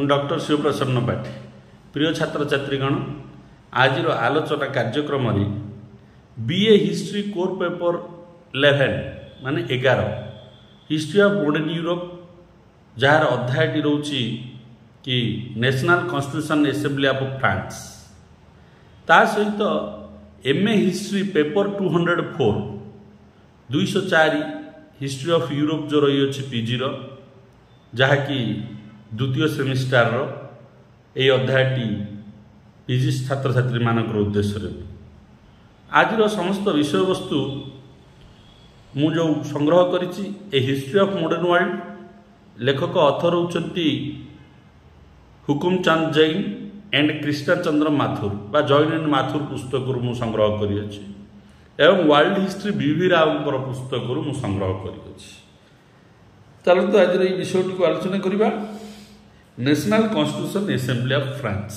Doctor शिवप्रसन्न पाठी प्रिय छात्र छात्रीगण आज आलोचना कार्यक्रम बीए हिस्ट्री कोर पेपर 11 माने 11 हिस्ट्री ऑफ मॉडर्न यूरोप जार अध्यायटी रोची कि national constitution assembly of France ता सहित MA history paper 204 204 history of Europe जो रही अच्छी पीजी जहाँकि द्वितीय सेमिस्टार ये अध्यायटी पीजी छात्र छात्री मानक उद्देश्य आज समस्त विषय वस्तु मु जो संग्रह करिछि ए हिस्ट्री ऑफ मॉडर्न वर्ल्ड लेखक अथर होचंती हुकुम चंद जैन एंड कृष्ण चंद्र माथुर बा जैन एंड माथुर पुस्तक मु संग्रह करिछि एवं वर्ल्ड हिस्ट्री बीवी राव पुस्तक मु संग्रह करिछि। चलते आज ये विषयटी को आलोचना करिबा national constitution assembly of France.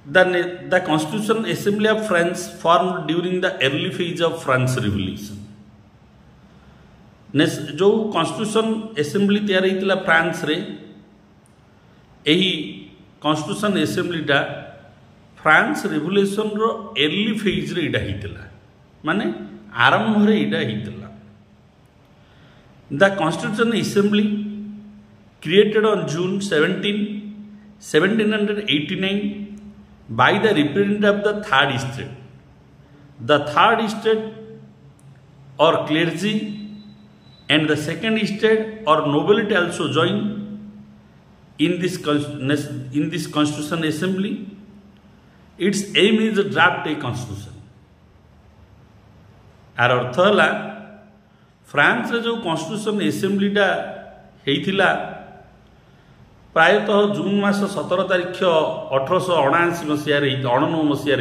The Constitution Assembly of France formed during the early phase of French Revolution. जो कॉन्स्टिट्यूशन असेंबली तैयार होता फ्रांस रे यही कॉन्स्टिट्यूशन असेंबलीटा फ्रांस रेवोल्यूशन रो अर्ली फेज रे इडा हितला माने आरंभ रे इडा हितला। The constitution assembly created on June 17, 1789 by the representative of the third estate. The third estate or clergy and the second estate or nobility also join in this constitution assembly. Its aim is to draft a constitution. आर अर्थ है France रे जो constitution असेंबलीटा हेइथिला प्रायतः जून मास 17 तारीख 1879 मसीह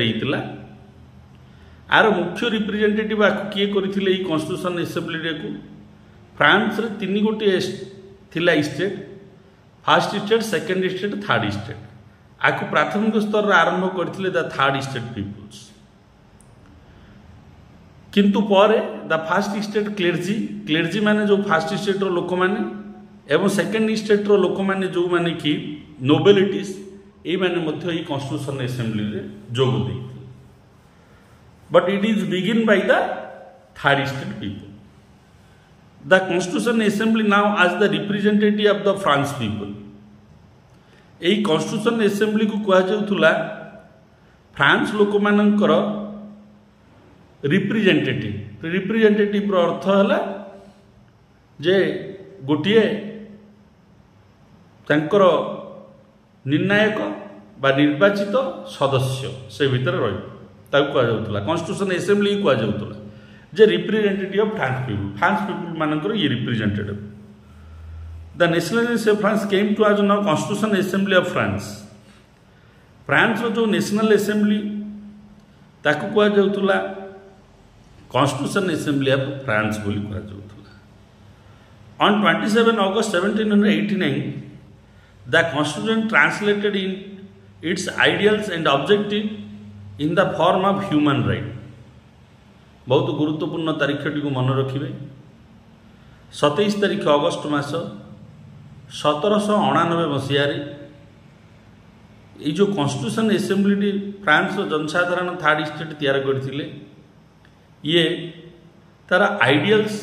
are मुख्य representative किए करथिले ई कॉन्स्टिट्यूशन असेंबली को फ्रांस रे तीन गोटे थिला state first state second state third state आकु प्राथमिक स्तर रे आरंभ करथिले द थर्ड स्टेट पीपुल्स किंतु पर द फर्स्ट स्टेट क्लेर्जी माने जो फर्स्ट स्टेट रो लोक माने एवं सेकेंड स्टेट रो लोक माने जो माने कि नोबेलिटीज ए माने मध्य ई कॉन्स्टिट्यूशन असेंबली रे जोग देथिले but it is begin by the third state people. The constitution assembly now as the representative of the France people एई कॉन्स्टिट्यूशन असेंबली को कहा जाउथुला फ्रांस लोक मानकर रिप्रेजेंटेटिव रो अर्थ हला जे गोटिए तांकर निर्णायक बा निर्वाचित सदस्य से भीतर रही कह जाउतला कॉन्स्टिट्यूशन असेंबली कह जाउतला जे रिप्रेजेंटेटिव ऑफ फ्रांस पीपल मानकर ये representative. The national France came to आज now constitution assembly of France France जो नेशनल असेंबली ताकू कह जाउतला कॉन्स्टिट्यूशन असेंबली ऑफ फ्रांस बोली कह जाउतला। On 27 August 1789, the Constitution translated in its ideals and objective in the form of human right. बहुत गुरुत्वपूर्ण तारीखटी को मन रखिए 27 तारीख अगस्त मास 1799 मसीह ये जो कॉन्स्टिट्यूशन असेंबली फ्रांस जनसाधारण थर्ड स्टेट तैयार करथिले ये तार आइडियल्स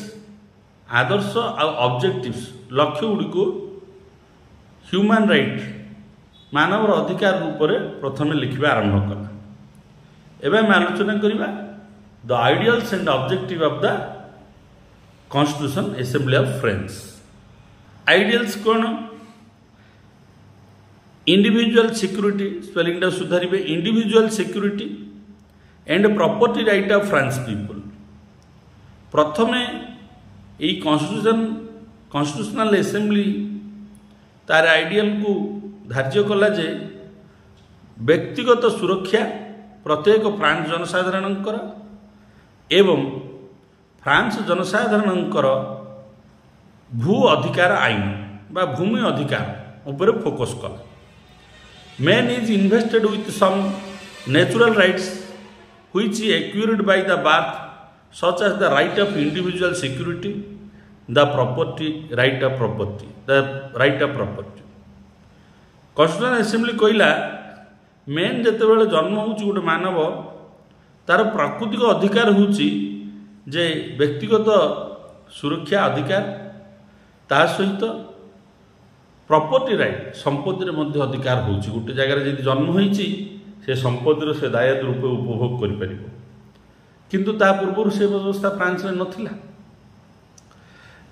आदर्श ऑब्जेक्टिव्स लक्ष्य गुड़िक ह्यूमन राइट मानव अधिकार रूप में प्रथम लिखा आरंभ कला। एवं आम आलोचना करवा the ideals and objective of the constitution assembly of France. Ideals कौन इंडिविजुअल सिक्योरिटी स्पेलिंग सुधारे individual security and property right of France people. प्रथमे यही कॉन्स्टिट्यूशनल असेंबली तार आइडियल को धार्य कला जे व्यक्तिगत सुरक्षा प्रत्येक फ्रांस जनसाधारण एवं फ्रांस जनसाधारण भू अधिकार आईन बा भूमि अधिकार उपर फोकस कला। Man is invested with some natural rights which acquired by the birth such as the right of individual security, the right of property. Constitution assembly कहला मेन जितेबाला जन्म हो गोटे मानव तार प्राकृतिक अधिकार होची जे व्यक्तिगत सुरक्षा अधिकार ता सहित प्रॉपर्टी राइट संपत्ति मध्य अधिकार होची गोटे जगह जब जन्म होईची से संपत्तिर से दायद रूपे उपभोग कर परिबो किंतु ता पूर्व से व्यवस्था फ्रांस में नथिला।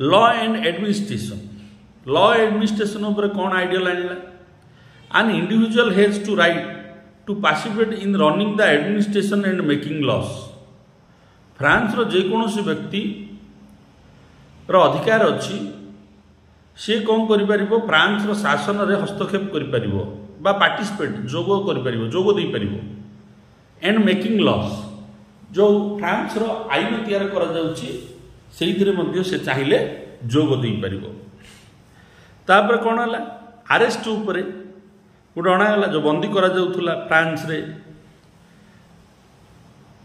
लॉ एंड एडमिनिस्ट्रेशन उपर कौन आइडियल आनिला an individual has to right to participate in running the administration and making laws. France रो जेकोसी व्यक्ति रो अधिकार अच्छी सी कौन कर फ्रांस रो शासन रे हस्तक्षेप कर बा पार्टिसिपेट जोग कर जोग दे पार एंड मेकिंग लॉस जो फ्रांस रो आईन तैयार करा जाउची सेइथिरे मध्ये से चाहिए जोग दे पार। तापर कौन है आरेस्ट उपरे गोटे अणागला जो बंदी करा जाउथुला फ्रांस रे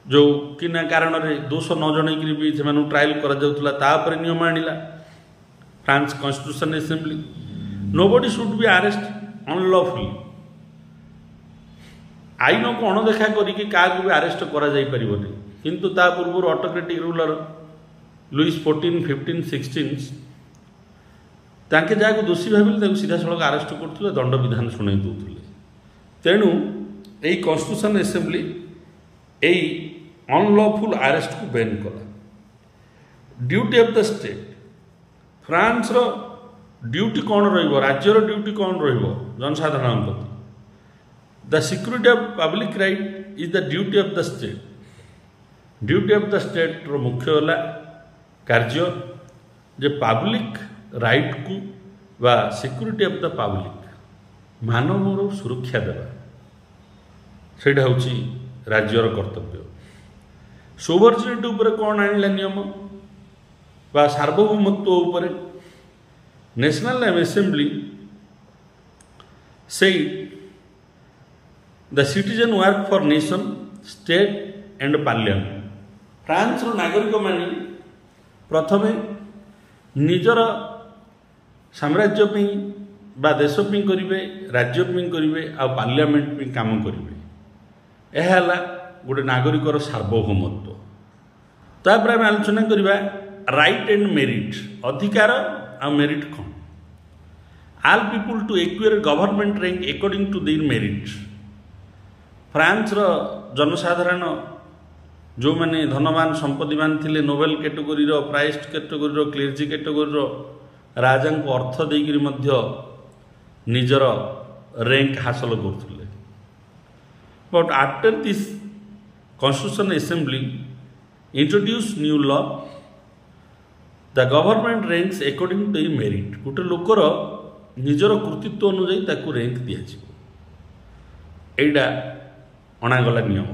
जो किना कारण रे दोष न जणैकरी भी से ट्रायल करा जाउथुला तापर नियम आनिला France constitution assembly. Nobody should be arrest unlawfully आईन को अणदेखा करके क्या भी अरेस्ट करा जाई परिबोनी किंतु ता पूर्व ऑटोक्रेटिक रूलर लुईस 14, 15, 16 तांके जहाँ दोषी भाविले सीधा सड़क अरेस्ट करते दंड विधान शुणाई दूसरे। तेणु यही कॉन्स्टिट्यूशन असेंबली यही अनलॉफुल अरेस्ट को बैन कला। Duty of the state France रो ड्यूटी कौन राज्यर ड्यूटी कौन जनसाधारण प्रति the security of public right is the duty of the state. Duty of the state रो मुख्य होला कार्य जे पब्लिक राइट को वा सिक्यूरिटी ऑफ द पब्लिक मानवर सुरक्षा देवा सेटा होची राज्यर कर्तव्य। सोवर्जिनिटी उपरे कौन आनिला नियम वा सार्वभौमत्व उपरे नेशनल असेंबली से the citizen work for nation state and parliament. France रो नागरिक मानी प्रथमे निजर साम्राज्य पे बा देश पे करिवे राज्य पे करिवे आ पार्लियामेंट पे काम करिवे यह है गोटे नागरिकर सार्वभौमत्व। तापर आम आलोचना करवा राइट एंड मेरिट अधिकार आ मेरिट कौन। All people to acquire government rank according to their merit. France रो जनसाधारण जो मैंने धनवान संपत्तिवान थिले नोबेल कैटेगोरी रो प्राइज कैटेगोरी रो क्लेर्जी कैटेगोरी रो राजा को अर्थ देकर मध्य निजर रैंक हासिल करथुले। But after this constitution assembly introduce new law the government ranks according to merit. गोटे लोकर निजर कृतित्व अनुजाई ताकू रैंक दिया एटा अणागला नियम।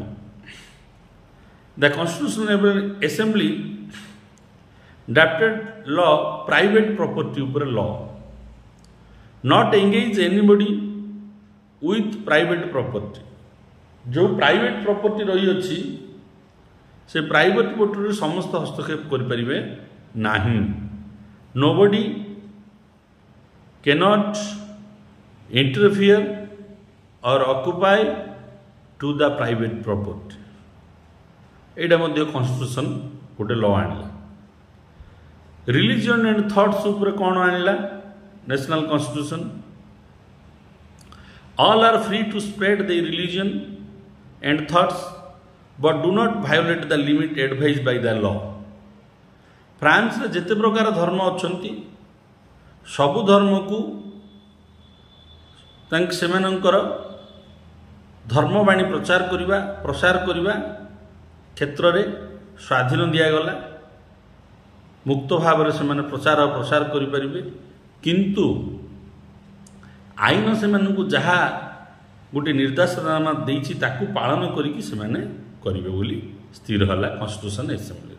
The constitution assembly drafted law private property ऊपर law not engage anybody with private property. जो प्राइवेट प्रॉपर्टी रही अच्छी से प्राइवेट प्रॉपर्टी समस्त हस्तक्षेप करें नहीं। नोबडी कैनॉट इंटरफियर और occupy to the private property. एटा मध्य कॉन्स्टिट्यूशन गोटे लॉ आनिला। रिलीजन एंड थॉट्स ऊपर कौन आनिला national constitution all are free to spread the religion and thoughts but do not violate the limit advise by the law. France रे जेते प्रकार धर्म अच्छी सबु धर्म को सेमानंकर धर्मवाणी प्रचार करवा प्रसार करवा क्षेत्र रे स्वाधीन दियागला मुक्त भाव से मैंने प्रचार और प्रसार करें किंतु आईन से जहाँ गोटे निर्देशनामा देछि ताकू पालन करिकि से माने करिवे बोली स्थिर होला constitution assembly.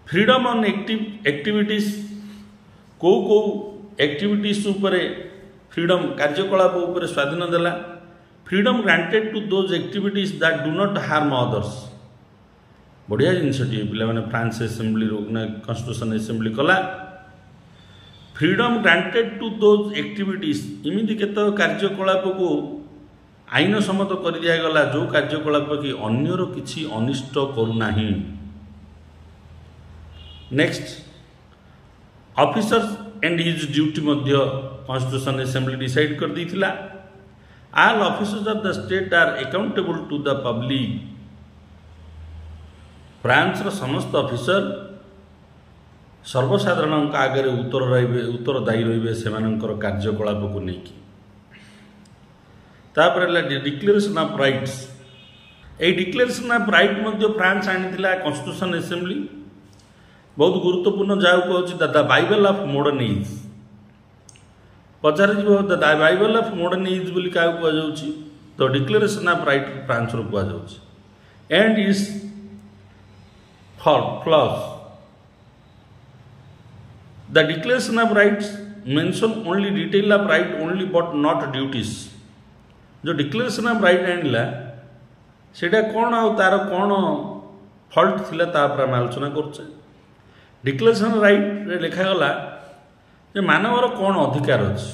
Freedom on activities को एक्टिविटीज उपरे फ्रीडम कार्यकलाप उपरे स्वाधीन देला। Freedom granted to those activities that do not harm others. बढ़िया जिनसटी पे फ्रांस असेंबली कॉन्स्टिट्यूशन असेंबली कला। Freedom granted to those activities इमिति केत कार्यकलाप को आईन सम्मत कर दिगला जो कार्यकलाप कि अन्यर किछि अनिष्ट करूना। Next officers and his duty मध्य कॉन्स्टिट्यूशन असेंबली डिसाइड कर देथिला। All officers of the state are accountable to the public. France रो समस्त ऑफिसर सर्वसाधारण आगे उत्तरदायी रहिबे सेमानकर कार्यकलाप को लेकिन। Declaration of rights a declaration of right मध्य फ्रांस आनिथिला कॉन्स्टिट्यूशन असेंबली। बहुत गुरुत्वपूर्ण जाऊ कहूँ the Bible of modern age. पचार the Bible of modern age बोली क्या कहुच्छी the declaration of right France रू कहुच्छी and is flaws the declaration of rights mention only detail of right only but not duties. जो declaration of right आनिला सेटा कौन आ तार कौन फल्ट थिला ता पर हम आलोचना करछे। डिक्लेरेशन राइट रे लिखागला जे मानवर कौन अधिकार अच्छे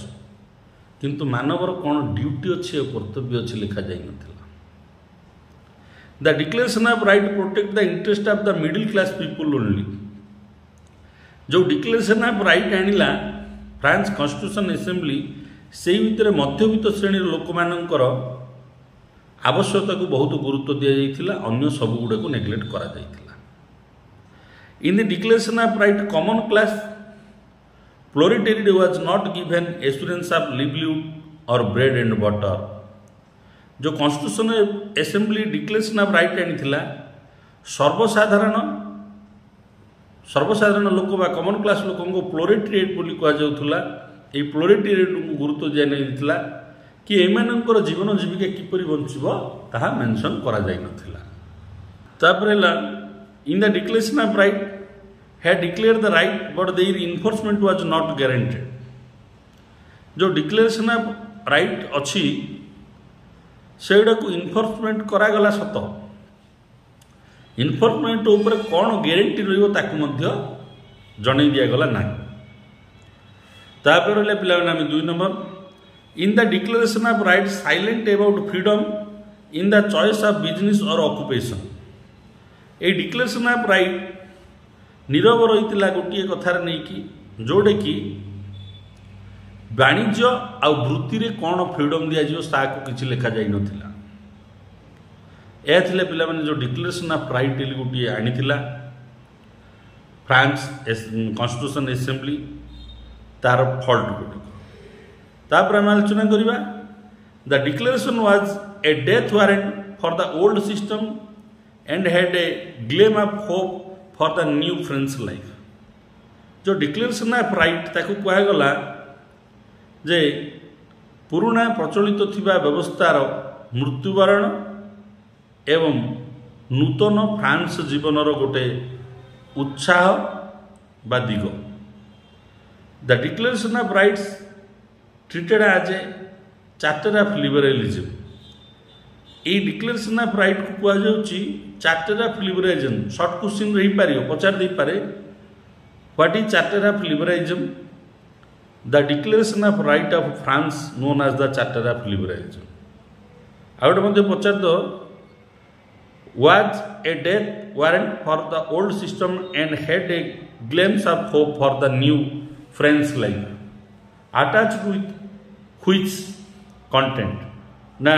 किंतु मानवर कौन ड्यूटी अच्छी और कर्तव्य अच्छी लिखा जाई नथिला। The declaration of right protect the interest of the middle class people only. जो डिक्लेरेशन ऑफ राइट आनिला फ्रांस कॉन्स्टिट्यूशन असेंबली से भितर मध्यवित्त श्रेणी लोक मानकर आवश्यकता को बहुत गुरुत्व दिया जाइथिला, अन्य सब गुडा को नेग्लेक्ट करा जाइथिला। In the declaration of right common class proletariat was not given assurance of livelihood और ब्रेड एंड बटर। जो constitution assembly declaration of right आनिथिला सर्वसाधारण लोक बा कॉमन क्लास लोक को प्लोरिटेरी बोली कहा जाउथुला। ए प्लोरिटेरी को गुरुत्व दिया नहीं कि एमानंकर जीवन जीविका किपरि बंचिबो ताहा मेंशन करा जाय नथिला। तापर इन the declaration of right had declared the right but their enforcement was not guaranteed। जो डिक्लेरेशन ऑफ राइट अच्छी सेटा को इनफोर्समेंट करागला सत इनफोर्समेंट ऊपर कौन ग्यारंटी रहिबो ताकु मध्य जणै दियागला ना। तापर रहले पिला नाम 2 number in the declaration of right silent about freedom in the choice of business और occupation. A declaration of right नीरव रही गोटे कथार नहीं कि जोड़े कि वाणिज्य आ वृत्ति रे कौन फ्रीडम दिज्व ताकू किसी लिखा जाई नथिला। थिले पिला माने जो डिक्लेरेशन ऑफ राइट गोटे आनी फ्रांस कॉन्स्टिट्यूशन असेंबली तार फॉल्ट गुड तापर हम आलोचना करवा। The declaration was a death warrant for the old system and had A glam of hope for the new French life. जो डिक्लेरेशन ऑफ राइट ताकू कहगला जे पुराना प्रचलित थिबा व्यवस्थार मृत्युवरण एवं नूतन फ्रांस जीवनर गोटे उत्साह बा दिग। The declaration of rights treated as a charter of liberalism. ये डिक्लेरेशन ऑफ राइट को कहुच्छी charter of liberalism. Short question रही पार पचार दे पारे what is charter of liberalism. The declaration of right of France known as the charter of liberalism. आ गोटे पचार दो was a death warrant for the old system and had a glimpse of hope for the new French life attached with which content ना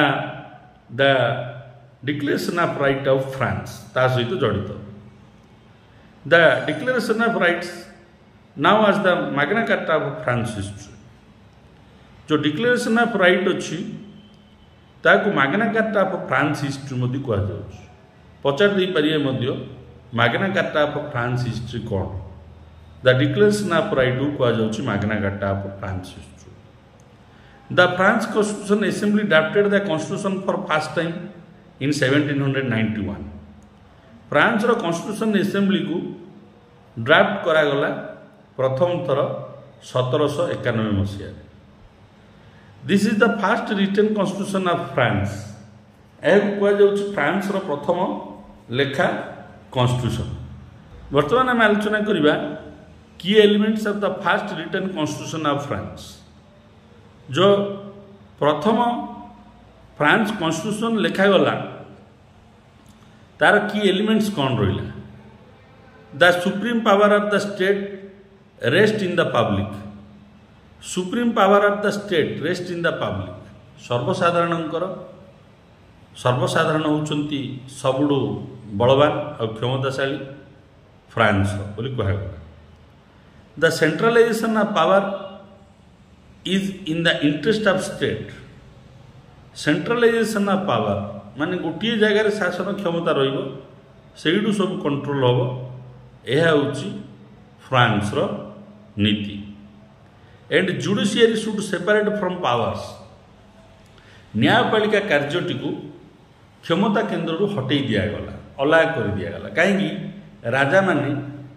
the declaration of right of France ता सहित जड़ित। The declaration of rights now as the Magna Carta of France history. जो declaration of right अच्छी ताकू Magna Carta of France history मध्य कहुच्छी। पचार दे पारे Magna Carta of France history कौन। द डिक्लेरेशन ऑफ राइट को कहुच्छी Magna Carta of France history. The France Constitution Assembly drafted the Constitution for first time in 1791। France रो constitution assembly को ड्राफ्ट करागला प्रथम थर 1791 मसीह। This is the first written constitution of France. यह France रो प्रथम लेखा कॉन्स्टिट्यूशन। वर्तमान आम आलोचना करवा की elements of the first written constitution of France. जो प्रथम फ्रांस कॉन्स्टिट्यूशन लिखागला तार की एलिमेंट्स कौन रहा। The supreme power of the state rest in the public. Supreme power of the state rest in the public. सर्वसाधारण होउचंती सबुडु बलवान और क्षमताशाली फ्रांस बोली कहगला। The centralisation of power is in the interest of state. Centralisation of power माने गोटे जगार शासन क्षमता रहिबो सेइडु सब कंट्रोल होबो। यह होची फ्रांस रो नीति। And judiciary should separate from powers. न्यायपालिका कार्यटी को क्षमता केन्द्र हटई दिगला, अलग कर दिगला। कहीं राजा माने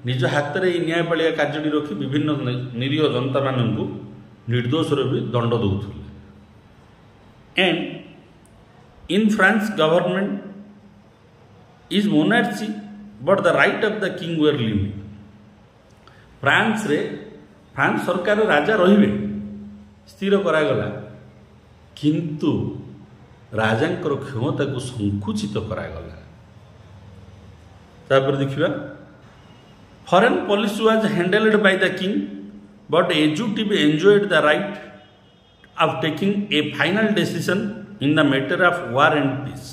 निज हाथ में न्यायपालिका कार्यटी रखी विभिन्न निरीह जनता मानू निर्दोष भी दंड दौले। And in France government is monarchy but the right of the king were limited. France सरकार राजा रहिबे स्थिर करागला, किंतु राजांकर क्षमता को संकुचित करागला। तापर देखिबा foreign policy was handled by the king but executive enjoyed the right of taking a final decision in the matter of war and peace.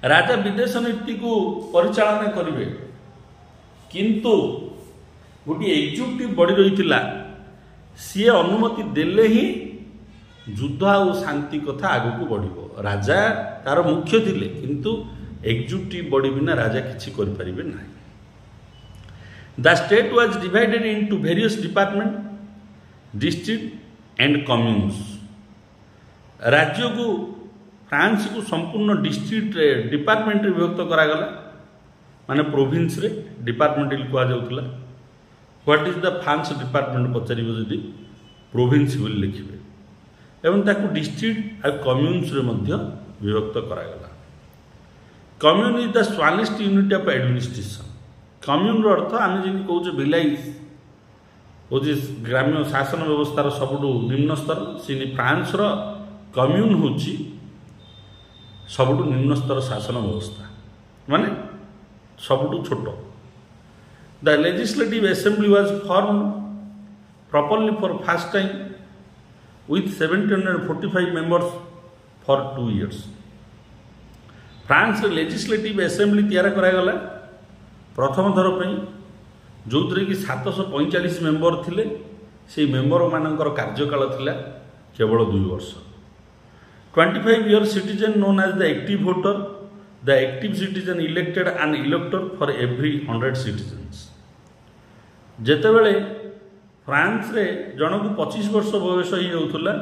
राजा विदेश नीति को परिचालन करेंगे, किंतु गोटे एग्जीक्यूटिव बॉडी रही सी अनुमति देले ही युद्ध और शांति कथा आगू को बढ़। राजा तार मुख्य थिले, किंतु एग्जीक्यूटिव बॉडी बिना राजा किछि करि परिबे नाही। The state was divided into various department, district and communes. राज्य को फ्रांस को संपूर्ण डिस्ट्रिक्ट डिपार्टमेंट विभक्त करागला, माने प्रोविंस रे डिपार्टमेंट कह जाउतला। What is the France department पचारिबो जदि प्रोविंस बोली लिखिबे, एवं ताकू डिस्ट्रिक्ट और कम्यून्स रे मध्य विभक्त करागला। Commune is the smallest unit of administration. Commune रो अर्थ आमे जिनि कहूचे विलेज ओ जे ग्राम्य शासन व्यवस्थार सबुठु निम्न स्तर, सिनि फ्रांस रो कम्यून होची सबुठु निम्न स्तर शासन व्यवस्था, माने सबुठु छोट। The legislative assembly was form properly for first time with 745 members for 2 years। France legislative assembly तैयार करागला प्रथम थर पर, जो कि 745 मेंबर थिले। से मेंबर मानकर कार्यकाल थिला केवल 2 वर्ष। 25 year citizen known as the active voter। The active citizen elected an elector for every 100 citizens। जेतेबेले France रे जन को 25 वर्ष बयस ही जाउथुला,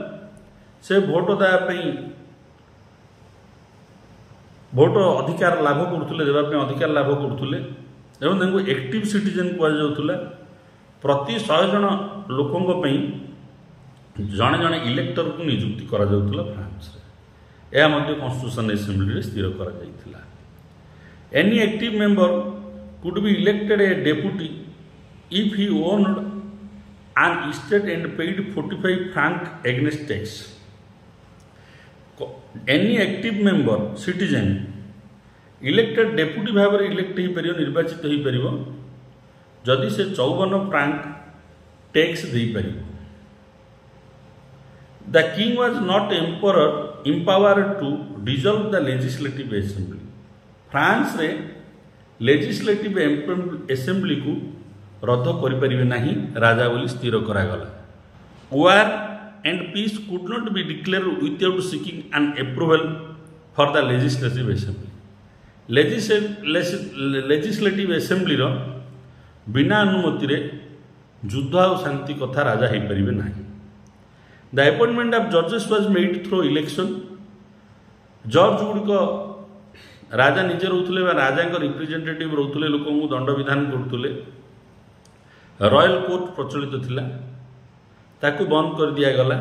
से भोट देवाई भोट अधिकार लाभ करुले, देवाई अधिकार लाभ करुले, एवं तांको एक्टिव सिटीजन कह जाउथुला। प्रति 100 जन लोकों जड़े जड़े इलेक्टर को नियुक्ति करा जाउथुला फ्रांस रे। यह मध्य कॉन्स्टिट्यूशन असेंबली स्थिर करा जाइथिला। Any active member could be elected a deputy if he owned an estate and paid 45 franc against tax। Any active member citizen elected deputy भाव में इलेक्ट हो पार, निर्वाचित हो पार जदि से 54 फ्रांक टैक्स दे पार। The king was not empowered to dissolve the legislative assembly. France रे लेजिस्लेटिव असेंबली को रद्द करें नहीं राजा बोली स्थिर करागला। War and peace could not be declare without seeking an approval for the legislative assembly. Legislative assembly बिना अनुमति रे युद्ध और शांति कथा राजा हो पारे ना। द अपॉइंटमेंट ऑफ जजेस वाज मेड थ्रू इलेक्शन। जज गुड़िक राजा निजे रोते, राजा रिप्रेजेंटेटिव रोते, लोक दंड विधान करुले। रॉयल कोर्ट प्रचलित थिला, ताकू बंद कर दिया गला।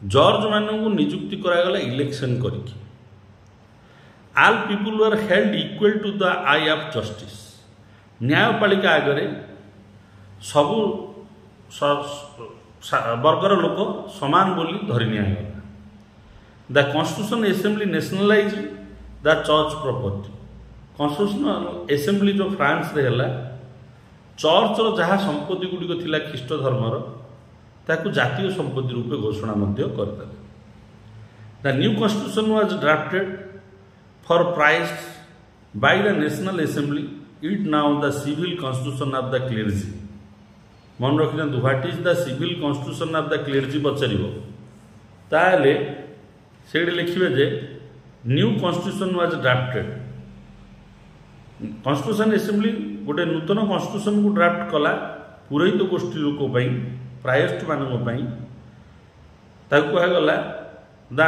जज मानू नियुक्ति करागला इलेक्शन करके। All people were held equal to the eye of justice. न्यायपालिका आगे सबु वर्गर लोक समान बोली धरी निगला। The constitution assembly nationalize the church property. Constitutional assembly जो फ्रांस रे हला चर्च रो जहाँ संपत्ति गुड़िक थिला ख्रीष्ट धर्मर ताकू जातीय संपत्ति रूपे घोषणा मध्य करदेले। The new constitution was drafted for prize by the national assembly. It now the civil constitution of the clergy. मन रखी what is the civil constitution of the clergy पचार ताले से लिखे जे new constitution was drafted. Constitution assembly गोटे नूतन constitution को ड्राफ्ट कला पुरोहित गोष्ठी लोक प्रायस्ट मानी कहगला the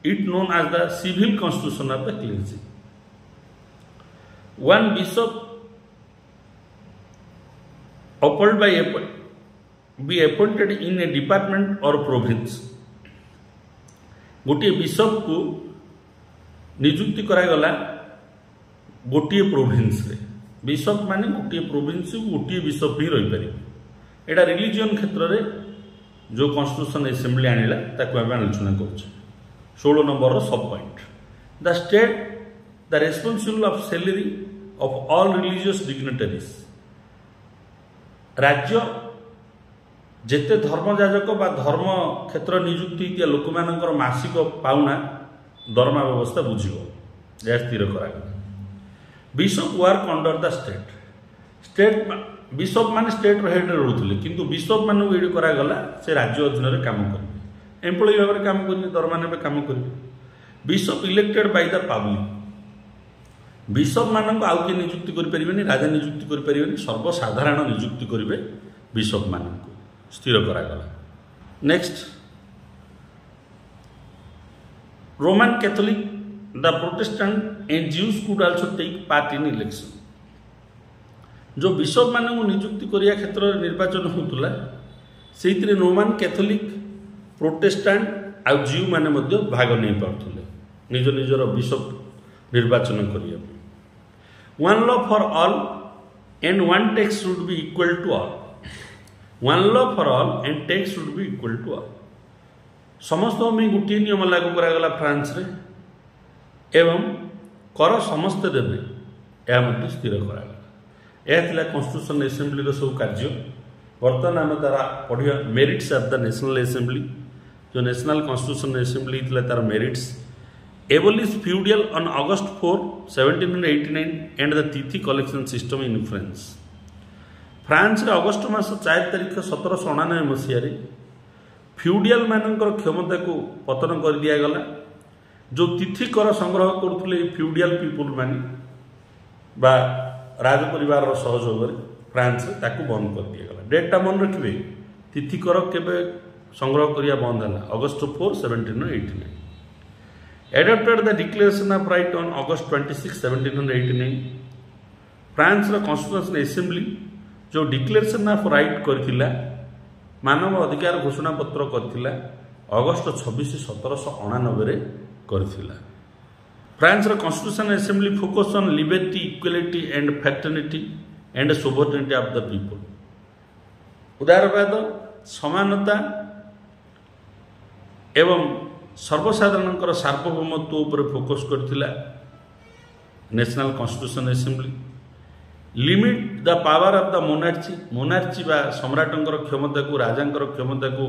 it known as the civil constitution of the clergy. One bishop appointed by be appointed in a department or province। गोटे बिशप को नियुक्ति करागला गोटे प्रोविंस रे। बिशप माने गोटे प्रोविंस गोटे बिशप ही रही पारे। एटा रिलीजियन क्षेत्र रे जो कॉन्स्टिट्यूशन असेंबली आनिला ताकू आमे आलोचना करूछ। 16 नंबर सब point. The state the responsible of salary of all religious dignitaries. राज्य जेते धर्मजाजक बा धर्म क्षेत्र नियुक्ति इत्या लोक मानकर मासिक पाउना दरमा व्यवस्था बुझिबो या स्थिर करागला। Bishop work under the state bishop माने स्टेट हेड रहउथिले किंतु बिशप माने एडी करागला से राज्य अधीन रे काम करबे। एम्प्लॉय भाव रे काम करबे दरमा नेबे काम करबे। Bishop elected by the public. Bishop मानक आउ किए नियुक्ति करें राजा नियुक्ति करें सर्वसाधारण नियुक्ति करेंगे बिशप मानक स्थिर करागला। Next Roman Catholic the Protestant and Jews could also take part in election. जो बिशप मानक नियुक्ति करिया क्षेत्र निर्वाचन होतुला से रोमान कैथोलिक प्रोटेस्टेंट आ ज्यू माने मध्य भाग नहीं पार्थुले निज निजर बिशप निर्वाचन करिया। One law for all and one tax should be equal to all. One law for all and tax should be equal to all. समस्त में गोटे नियम लागू करागला फ्रांस रे एवं कर समस्ते देवे यह स्थिर करागला। यह थिला कॉन्स्टिट्यूशन असेंबली रो सब कार्य। बर्तमान आम तारा पढ़िया merits of the national assembly. जो नेशनल कॉन्स्टिट्यूशन असेंबली थिला तार merits. Abolished feudal on August 4, 1789 and the तिथि collection system in France। France रे अगस्ट मास 4 तारिख 1799 मसीह फ्यूडियल मानकर क्षमता को पतन कर दिया गला। जो तिथि कर संग्रह करथुले फ्यूडियल पीपुल माने बा राज परिवार सहयोग फ्रांस ताकू बंद कर दिया गला। डेटा मन रखिबे तिथि कर केबे संग्रह करिया बंद हला अगस्त 4, 1789। Adopted the Declaration of Right on August 26, 1789। France रो कॉन्स्टिट्यूशन असेंबली जो डिक्लेरेशन ऑफ राइट करथिला मानव अधिकार घोषणा पत्र करथिला अगस्त 26, 1789 रे करथिला। फ्रांस रो constitution assembly focus on liberty equality and fraternity and sovereignty of the people. उदारवाद समानता एवं सर्वसाधारण सार्वभौमत्व उपर फोकस करथिला national constitution assembly. Limit the power of the monarchy. Monarchy बा सम्राटंकर क्षमता को राजांकर क्षमता को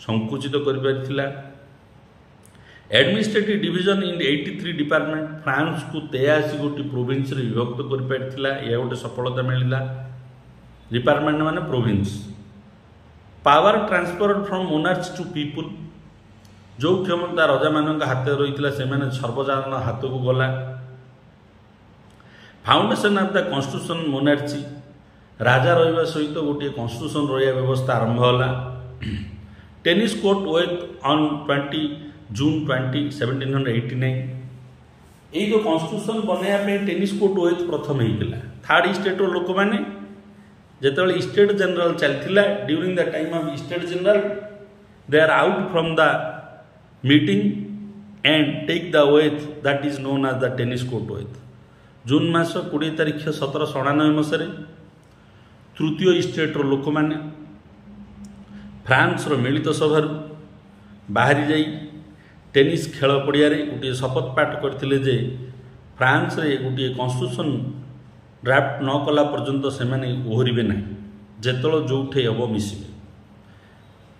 संकुचित कर पारिथिला। Administrative division in 83 department. France को 83 गोटी प्रोविंस रे विभक्त कर पारिथिला। यह गोटे सफलता मिलिला। डिपार्टमेंट माने province. Power transfer from monarch to people. जो क्षमता राजा मान हाथ रही से सर्वसाधारण हाथ को गला। Foundation of the constitution monarchy. राजा रहा सहित गोटे कॉन्स्टिट्यूशन रहा व्यवस्था आरंभ होला। Tennis court oath on 20 June 20, 1789। ये जो कॉन्स्टिट्यूशन बनवाई टेनिस कोर्ट ओथ प्रथम होता। थर्ड स्टेट लोक मैंने जिते स्टेट जनरल चलता during the time of state general they are out from the meeting and take the oath that is known as the tennis court oath. जून मास 20 तारिख 1799 मसीह तृतीय स्टेट्र लोक मैंने फ्रांस मिलित सभा बाहरी जाई टेनिस खेल पड़िया गोटे शपथ पाठ करते जे फ्रांस रे गोटे कन्स्टिट्यूशन ड्राफ्ट न कला पर्यंत से ओहरिबे ना जेतल जोठे हम मिसबे।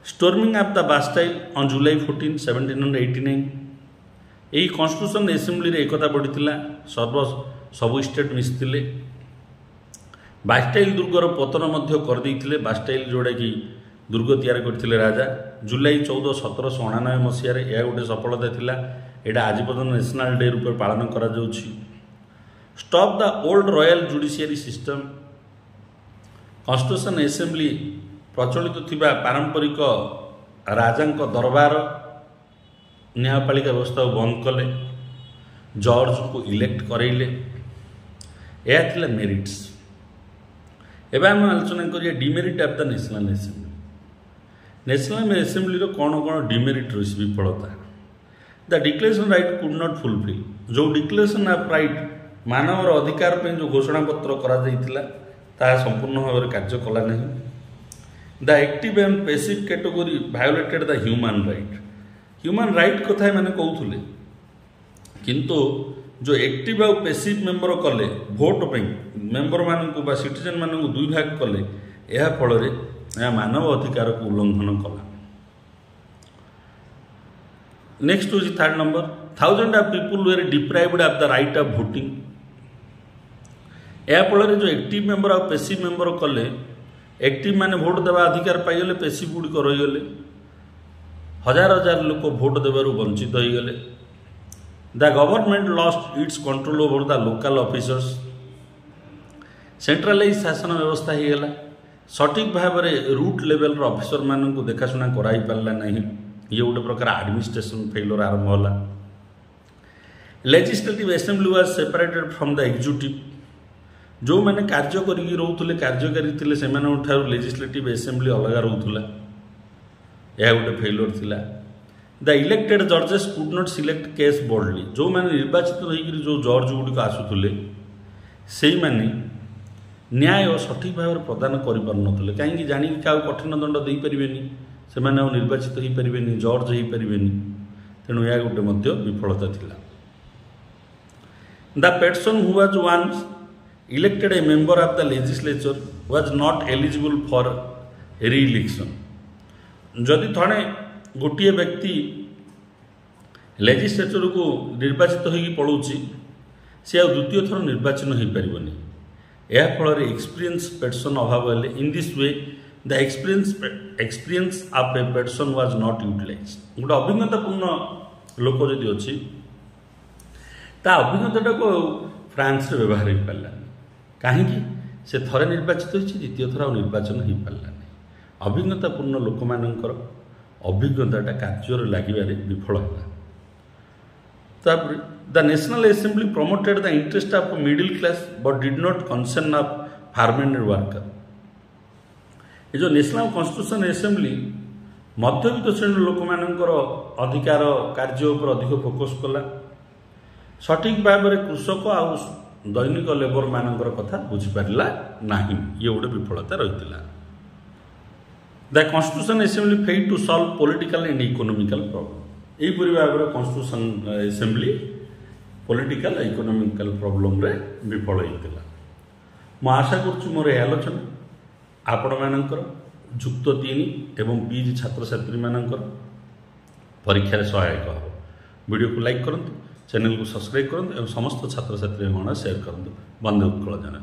Storming of the Bastille on July 14 1789 यही कन्स्टिट्यूशन एसेम्बली रे एकता बढ़ी सबु स्टेट मिसिले। बास्टाइल दुर्गर पतन कर देइथिले। बास्टाइल जोड़ा कि दुर्ग तैयार करथिले राजा जुलाई 14 1799 मसीह यह गोटे सफलता थिला। एटा आज पर्यटन नेशनल डे रूप पालन करा जाउछि। Stop the old royal judiciary system constitution assembly प्रचलित थिबा पारंपरिक राजांक दरबार न्यायपालिका व्यवस्था को बंद कले। जॉर्ज को इलेक्ट करैले। यह थिला मेरिट्स। एबे हम आलोचना करिया demerit of the national assembly. National assembly रो कौन कौन डिमेरिट रही विफलता। The declaration right could not fulfil. जो डिक्लेरेशन ऑफ राइट मानवर अधिकार पे जो घोषणा पत्र करा जाइतिला ता संपूर्ण भाव में कार्य कला नहीं। The active and passive category violated the human right. Human right कथा मैंने कहते किंतु जो एक्टिव और पैसिव मेंबर कले भोट पे मेंबर मानू सिटीजन मानू दुई भाग कले यह फल मानव अधिकार को उल्लंघन कला। नेक्स्ट हूँ third number thousand of people were deprived of the right of voting. यह फल जो एक्टिव मेंबर और पैसिव मेंबर कले एक्टिव माने भोट देवा अधिकार पाइगले पैसिव गुड़िक रहीगले। हजार हजार लोक भोट देवार वंचित होगले। The government lost its control over the local officers. Centralize शासन व्यवस्था होगला। सठिक भाव में रूट लेवल ऑफिसर मान को देखाशुना कराई पारला नहीं। ये गोटे प्रकार एडमिनिस्ट्रेशन फेल्योर आरंभ होला। Legislative assembly was separated from the executive. जो मैंने कार्य करिकी रोले कार्यकारी थे से लेजिस्लेटिव असेंबली अलग रोला। यह गोटे फेल्योर थिला। द इलेक्टेड जजेस could not select case boldly. जो मैंने निर्वाचित होकर जो जज गुड़िक आसुले से मैंने न्याय सठिक भाव में प्रदान कर कहीं जानिक क्या कठिन दंड दे पारे से निर्वाचित हो पारे जज हो पारे। तेणु यह गोटे विफलता थिला। The person who was once elected a member of the legislature was not eligible for re-election। जदि थोड़े गोटे व्यक्ति लेजिस्लेचर को निर्वाचित होगी पड़ोची सी द्वितीय थर निर्वाचन हो पारनि। यह फल एक्सपीरियंस पर्सन अभाव है। In this way the experience of a person was not utilise. गोटे अभिज्ञतापूर्ण लोक जदि अच्छी ता अभिज्ञता को फ्रांस रे व्यवहार हो पारा कहीं से थरे निर्वाचित होती द्वितीय थर निर्वाचन हो पारा नहीं। अभिज्ञतापूर्ण लोक मानकर अभिज्ञता कार्य लगे विफल है। The national assembly promoted the interest of middle class but did not concern of farmer worker. ये जो नेशनल कन्स्टिट्यूशन एसेंबली मध्यवित्त श्रेणी लोक मानकर अधिकार कार्य उपर अधिक फोकस कला। सठिक भाव में कृषक आ दैनिक लेबर मानकर कथा बुझीपारा नहीं। ये गोटे विफलता रही। The constitution assembly failed to solve political and economical problem. यहीपरि भाव में constitution assembly political economical problem रे विफल होता। मु आशा करुँ मोर यह आलोचना आपण मानकर जुक्त 3 एवं PG छात्र छात्री मानकर परीक्षा सहायक हो। वीडियो को लाइक करंतु, चैनल को सब्सक्राइब करंतु एवं समस्त छात्र छात्री शेयर करंतु। वंदे उत्कल जननी।